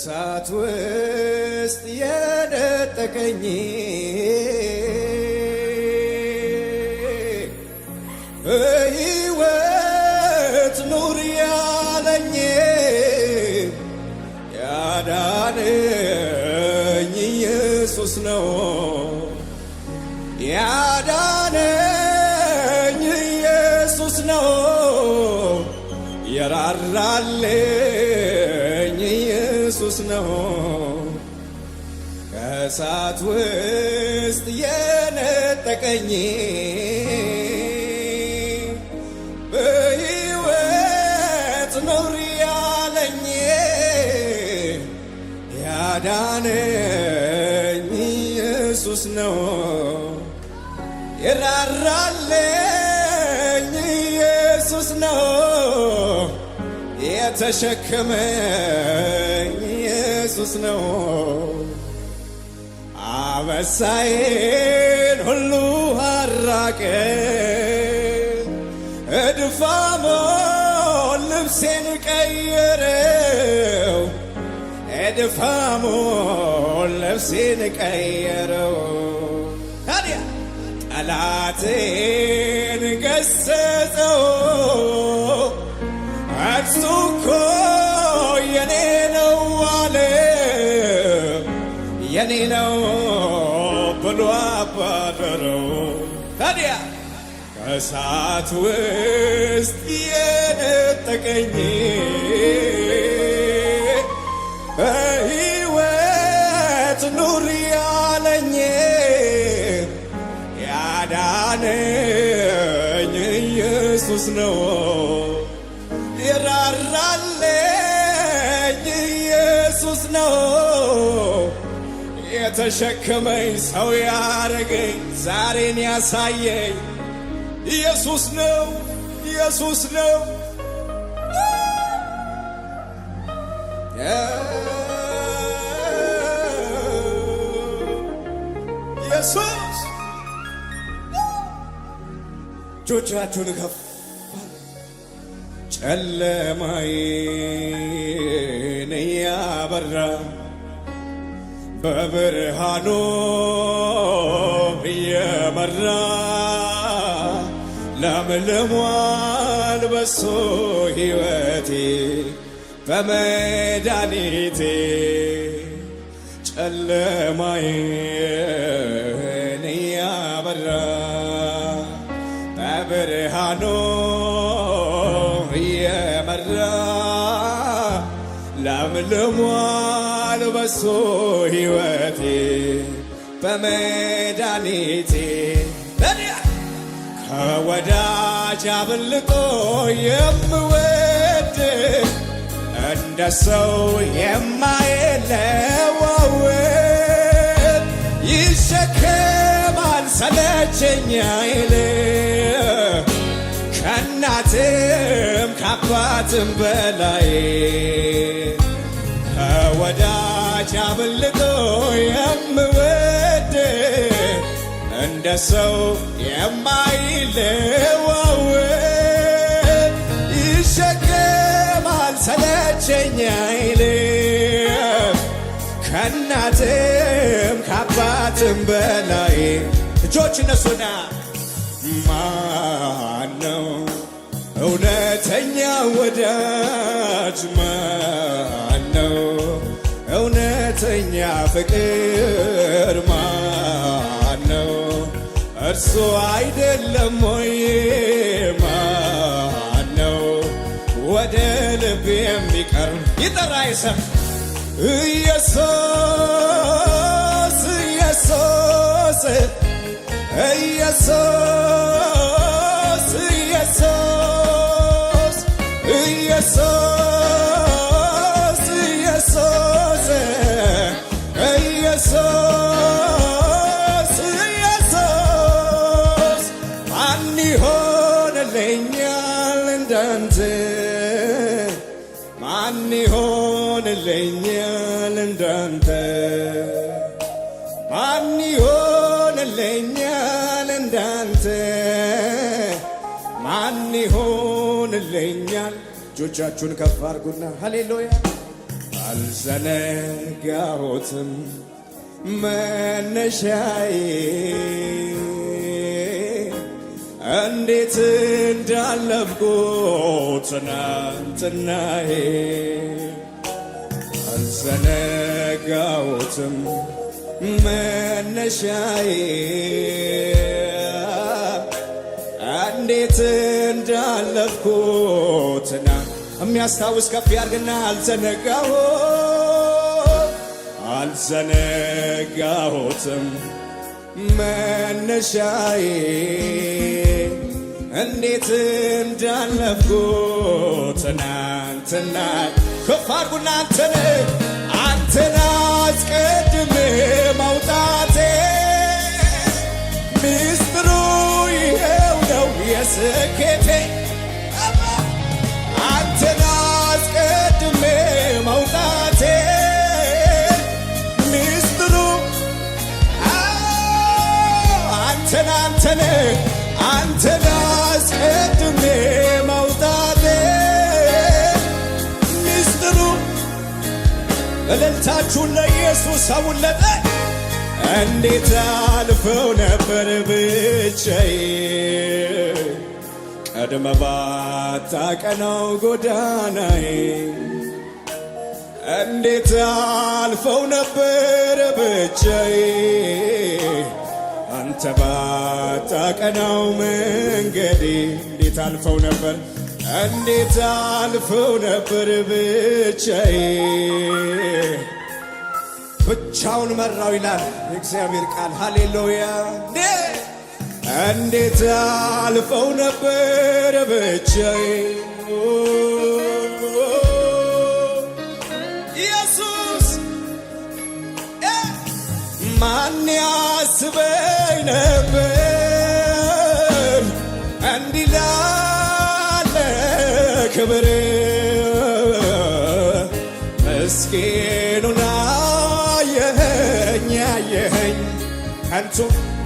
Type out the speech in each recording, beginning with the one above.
ከእሳት ውስጥ የነጠቀኝ በሕይወት ኑር ያለኝ ያዳነኝ ኢየሱስ ነው። ያዳነኝ ኢየሱስ ነው። የራራልኝ ኢየሱስ ነው። ከእሳት ውስጥ የነጠቀኝ በሕይወት ኑር ያለኝ ያዳነኝ ኢየሱስ ነው። የራራልኝ ኢየሱስ ነው። የተሸከመኝ ኢየሱስ ነው። አበሳዬን ሁሉ አራቀ፣ እድፋሙን ልብሴን ቀየረው፣ እድፋሙን ልብሴን ቀየረው። ታዲያ ጠላቴን ገሰጸው፣ እርሱ እኮ የኔ ነው አለ፣ የኔ ነው ብሎ አባረረው። ታዲያ ከእሳት ውስጥ የነጠቀኝ በሕይወት ኑር ያለኝ ያዳነኝ ኢየሱስ ነው። የራራልኝ ኢየሱስ ነው። የተሸከመኝ ሰው ያረገኝ ዛሬን ያሳየኝ ኢየሱስ ነው። ኢየሱስ ነው። ኢየሱስ እጆቻችሁን ከፍ ጨለማዬን እያበራ በብርሃኑ እየመራ ለምልሟል በሱ ሕይወቴ በመድኃኒቴ። ጨለማዬን እያበራ በብርሃኑ እየመራ ለምልሟል በሱ ሕይወቴ በመድኃኒቴ። ከወዳጅ አብልጦ የምወድ እንደ ሰው የማይለዋወጥ ይሸከማል ሰለቸኝ አይል ከእናትም ከአባትም በላይ ከወዳጅ አብልጦ የምወድ እንደ ሰው የማይለዋወጥ ይሸከማል ሰለቸኝ አይልም ከእናትም ከአባትም በላይ። እጆች እነሱና ማነው እውነተኛ ወዳጅ? ማነው እውነተኛ ፍቅር? ማነው እርሱ አይደለም ወይ? ማነው ወደ ልብ የሚቀርብ ይጠራ ይሰም ኢየሱስ ኢየሱስ ኢየሱስ ኢየሱስ ኢየሱስ ኢየሱስ ኢየሱስ ኢየሱስ ማን ይሆንልኛል እንዳንተ? ማን ይሆንልኛል እንዳንተ? ማን ይሆንልኛል እንዳንተ? ማን ይሆንልኛል? እጆቻችሁን ከፍ አድርጉና ሃሌሉያ አልዘነጋሁትም መነሻዬ እንዴት እንዳለፍኩት ትናንትናዬ አልዘነጋሁትም መነሻዬ እንዴት እንዳለፍኩት የሚያስታውስ ከፍ ያርግና አልዘነጋሁትም መነሻዬ እንዴት እንዳለፍኩት ትናንትና ከፍ አርጉና አንተን አስቀድሜ መውጣቴ ሚስጥሩ ይኸው ነው የስኬቴ አንተን አስቀድሜ መውጣቴ ሚስጥሩ አንተን አስቀድሜ መውጣቴ ሚስጥሩ እልልታችሁን ለኢየሱስ አውለጠ እንዴት አልፈው ነበር ብቻዬ ቀድመ ባታቀናው ጎዳናዬ እንዴት አልፈው ነበር ብቻዬ አንተ ባታቀናው መንገዴ እንዴት አልፈው ነበር ብቻዬ ብቻውን መራው ይላል የእግዚአብሔር ቃል ሃሌሉያ እንዴት አልፈው ነበር ብቻዬ ኢየሱስ ማን ያስበኝ ነበር እንዲህ ላለ ክብር ምስኪኑን አየኸኝ ከንቱ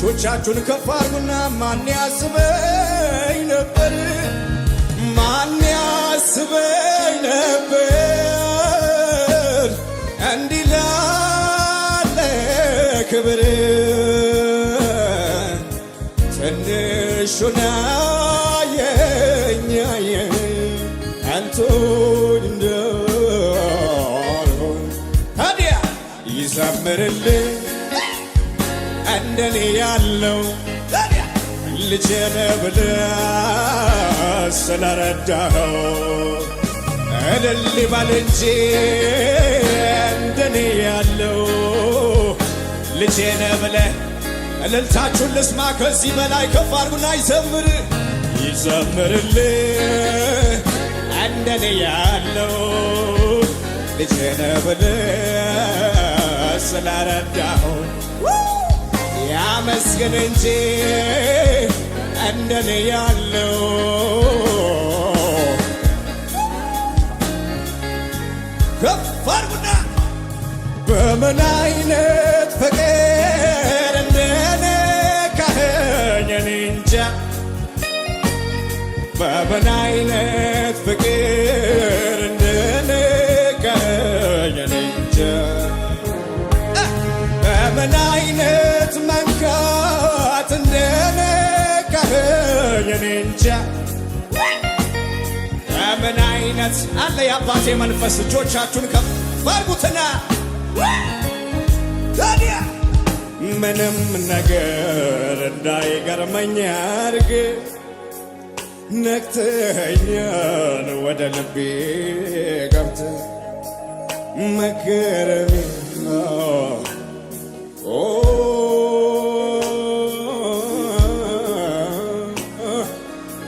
እጆቻችሁን ከፍ አርጉና ማን ያስበኝ ነበር እንዲህ ላለ ክብር ትንሹን አየኸኝ አንተን እንዳልሆን ታዲያ ይዘምርልህ እንደኔ ያለው ልጄ ነህ ብለህ ስለረዳኸው እልል ይበል እንጂ እንደኔ ያለው ልጄ ነህ ብለህ እልልታችሁን ልስማ ከዚህ በላይ ከፍ አድርጉና ይዘምርልህ እንደኔ ያለው ልጄ ነህ ብለህ ስለረዳኸው ያመስግን እንጂ እንደኔ ያለው ከፍ አድርጉና በምን አይነት ፍቅር እንደነካኸኝ እኔ እንጃ በምን አይነት ፍቅር እንደነካኸኝ እኔ እንጃ በምን አይነት መንካት እንደነካኸኝ እኔ እንጃ በምን አይነት አለ የአባቴ መንፈስ እጆቻችሁን ከፍ አድርጉትና ታዲያ ምንም ነገር እንዳይገርመኝ አድርግ ነክተኸኛል ወደ ልቤ ገብተህ መገረሜ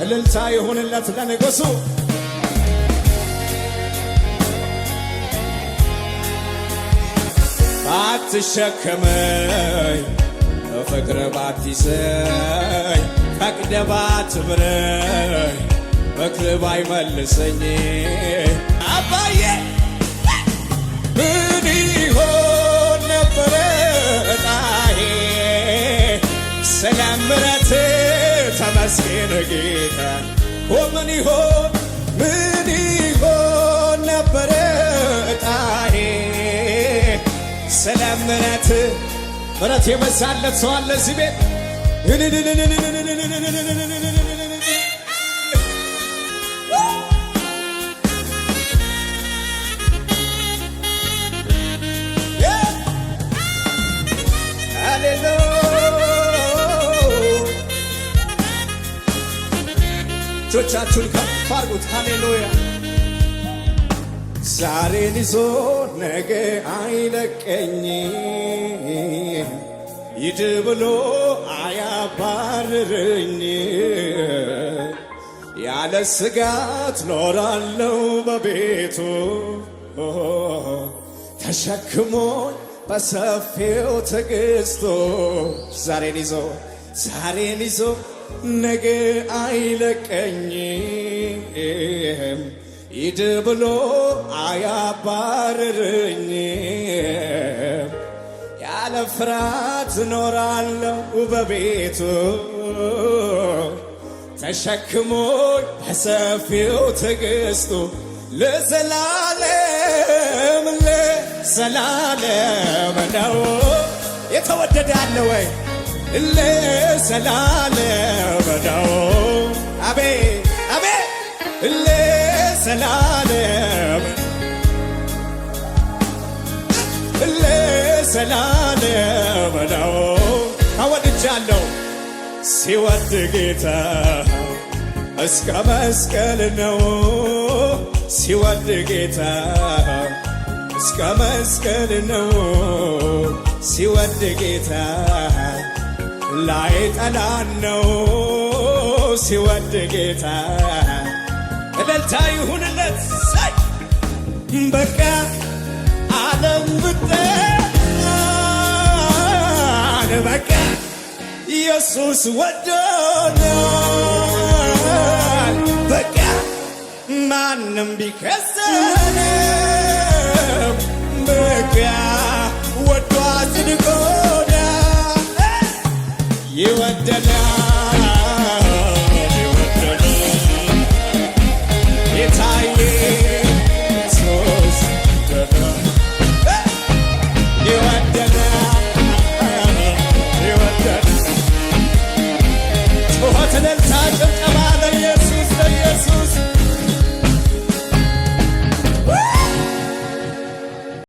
እልልታ ይሁንለት ለንጉሡ ባትሸከመኝ በፍቅር ባትይዘኝ ፈቅደህ ባትምረኝ ምክር ባይመልሰኝ አባዬ ምን ይሆን ነበረ ዕጣዬ ስለ ምሕረትህ ተመስገን ጌታ ምን ይሆን ነበረ ዕጣዬ ምሕረት የበዛለት ሰው አለ እዚህ ቤት። እጆቻችሁን ከፍ አድርጉት። ሃሌሉያ። ዛሬን ይዞ ነገ አይለቀኝ፣ ሂድ ብሎ አያባርረኝ። ያለ ስጋት ኖራለው በቤቱ ተሸክሞኝ በሰፊው ትዕግስቱ። ዛሬን ይዞ ነገ አይለቀኝም፣ ሂድ ብሎ አያባርረኝም። ያለ ፍርሃት እኖራለሁ በቤቱ ተሸክሞኝ በሰፊው ትዕግስቱ። ለዘላለም ነው የተወደደ ያለ ወይ ለዘላለም ነው። አቤት አቤት ለዘላለም ነው። ተወድጃለሁ ሲወድ ጌታ እስከ መስቀል ነው። ሲወድ ጌታ እስከ መስቀል ነው። ሲወድ ጌታ ላይ ጠላን ነው። ሲወድ ጌታ እልልታ ይሁንለት። በቃ ዓለም ብጠላን በቃ ኢየሱስ ወዶናል። በቃ ማንም ቢከሰንም በቃ ወዶ አጽድቆ